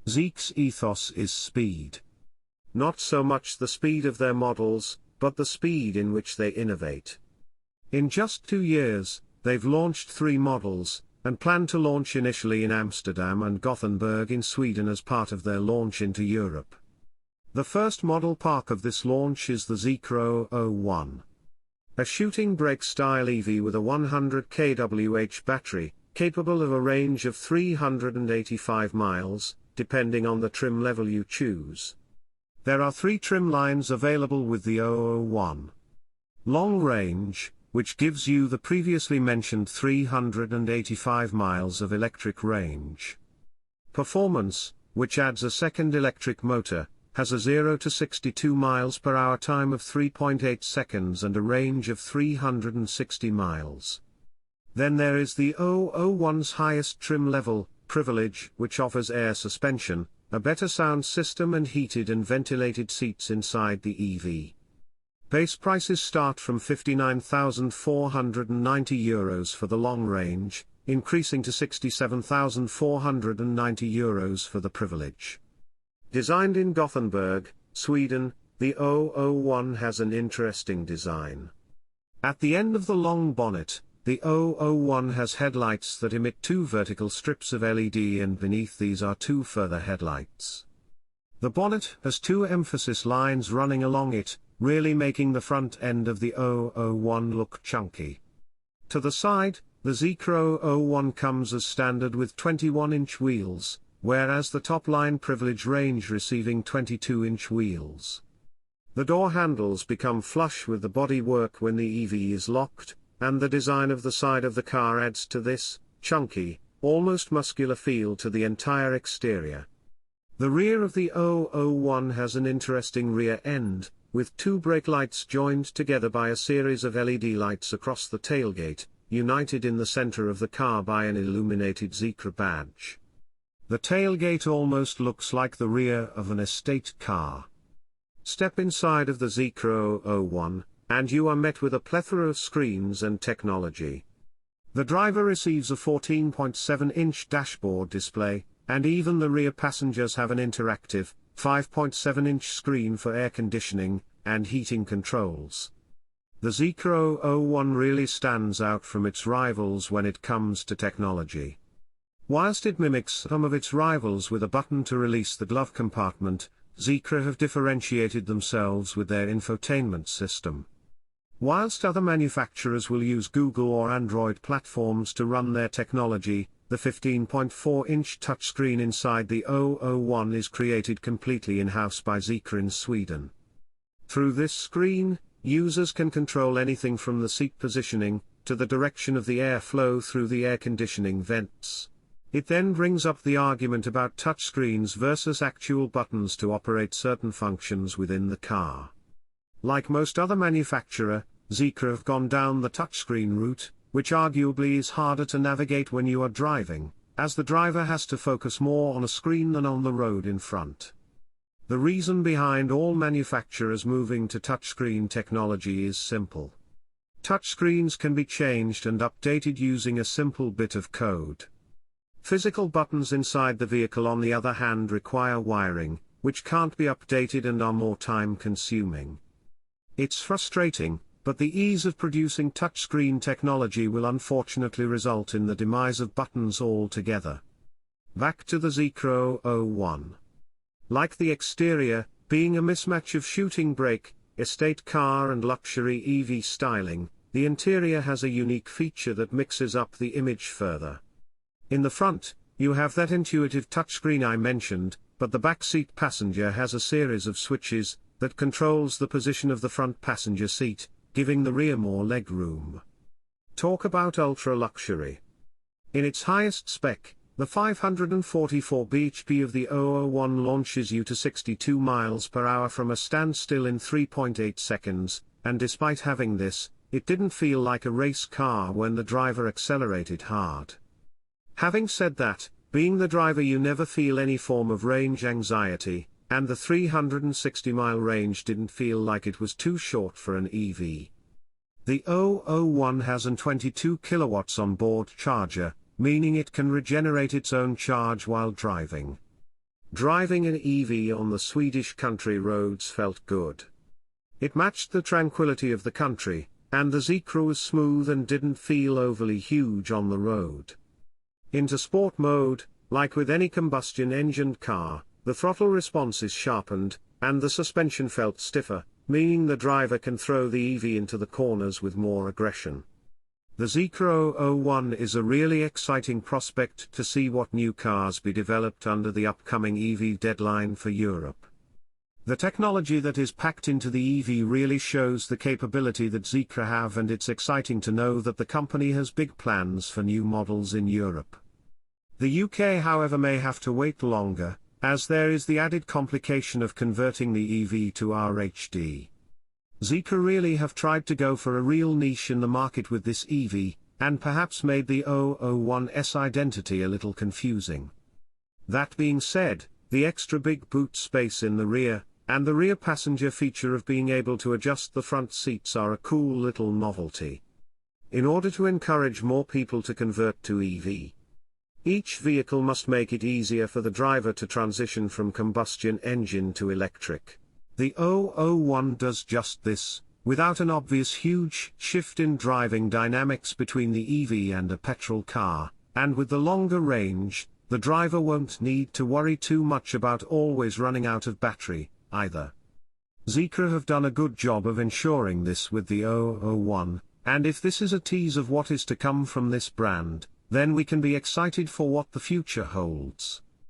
Zeekr's ethos is speed. Not so much the speed of their models, but the speed in which they innovate. In just 2 years, they've launched 3 models, and plan to launch initially in Amsterdam and Gothenburg in Sweden as part of their launch into Europe. The first model park of this launch is the Zeekr 001. A shooting brake-style EV with a 100 kWh battery, capable of a range of 385 miles, depending on the trim level you choose. There are 3 trim lines available with the 001. Long range, which gives you the previously mentioned 385 miles of electric range. Performance, which adds a second electric motor, has a 0 to 62 miles per hour time of 3.8 seconds and a range of 360 miles. Then there is the 001's highest trim level, Privilege, which offers air suspension, a better sound system and heated and ventilated seats inside the EV. Base prices start from €59,490 for the long range, increasing to €67,490 for the Privilege. Designed in Gothenburg, Sweden, the 001 has an interesting design. At the end of the long bonnet, the 001 has headlights that emit 2 vertical strips of LED, and beneath these are 2 further headlights. The bonnet has 2 emphasis lines running along it, really making the front end of the 001 look chunky. To the side, the Zeekr 001 comes as standard with 21-inch wheels, whereas the top-line Privilege range receiving 22-inch wheels. The door handles become flush with the bodywork when the EV is locked, and the design of the side of the car adds to this chunky, almost muscular feel to the entire exterior. The rear of the 001 has an interesting rear end, with 2 brake lights joined together by a series of LED lights across the tailgate, united in the center of the car by an illuminated Zeekr badge. The tailgate almost looks like the rear of an estate car. Step inside of the Zeekr 001, and you are met with a plethora of screens and technology. The driver receives a 14.7-inch dashboard display, and even the rear passengers have an interactive, 5.7-inch screen for air conditioning and heating controls. The Zeekr 001 really stands out from its rivals when it comes to technology. Whilst it mimics some of its rivals with a button to release the glove compartment, Zeekr have differentiated themselves with their infotainment system. Whilst other manufacturers will use Google or Android platforms to run their technology, the 15.4-inch touchscreen inside the 001 is created completely in-house by Zeekr in Sweden. Through this screen, users can control anything from the seat positioning, to the direction of the airflow through the air conditioning vents. It then brings up the argument about touchscreens versus actual buttons to operate certain functions within the car. Like most other manufacturer, Zeekr have gone down the touchscreen route, which arguably is harder to navigate when you are driving, as the driver has to focus more on a screen than on the road in front. The reason behind all manufacturers moving to touchscreen technology is simple. Touchscreens can be changed and updated using a simple bit of code. Physical buttons inside the vehicle, on the other hand, require wiring, which can't be updated and are more time-consuming. It's frustrating, but the ease of producing touchscreen technology will unfortunately result in the demise of buttons altogether. Back to the Zeekr 001. Like the exterior, being a mismatch of shooting brake, estate car and luxury EV styling, the interior has a unique feature that mixes up the image further. In the front, you have that intuitive touchscreen I mentioned, but the backseat passenger has a series of switches that controls the position of the front passenger seat, giving the rear more leg room. Talk about ultra-luxury. In its highest spec, the 544 bhp of the 001 launches you to 62 miles per hour from a standstill in 3.8 seconds, and despite having this, it didn't feel like a race car when the driver accelerated hard. Having said that, being the driver you never feel any form of range anxiety, and the 360-mile range didn't feel like it was too short for an EV. The 001 has an 22 kilowatts onboard charger, meaning it can regenerate its own charge while driving. Driving an EV on the Swedish country roads felt good. It matched the tranquility of the country, and the Zeekr was smooth and didn't feel overly huge on the road. Into sport mode, like with any combustion-engined car, the throttle response is sharpened, and the suspension felt stiffer, meaning the driver can throw the EV into the corners with more aggression. The Zeekr 001 is a really exciting prospect to see what new cars be developed under the upcoming EV deadline for Europe. The technology that is packed into the EV really shows the capability that Zeekr have, and it's exciting to know that the company has big plans for new models in Europe. The UK, however, may have to wait longer, as there is the added complication of converting the EV to RHD. Zeekr really have tried to go for a real niche in the market with this EV, and perhaps made the 001's identity a little confusing. That being said, the extra big boot space in the rear, and the rear passenger feature of being able to adjust the front seats are a cool little novelty. In order to encourage more people to convert to EV, each vehicle must make it easier for the driver to transition from combustion engine to electric. The 001 does just this, without an obvious huge shift in driving dynamics between the EV and a petrol car, and with the longer range, the driver won't need to worry too much about always running out of battery, either. Zeekr have done a good job of ensuring this with the 001, and if this is a tease of what is to come from this brand, then we can be excited for what the future holds.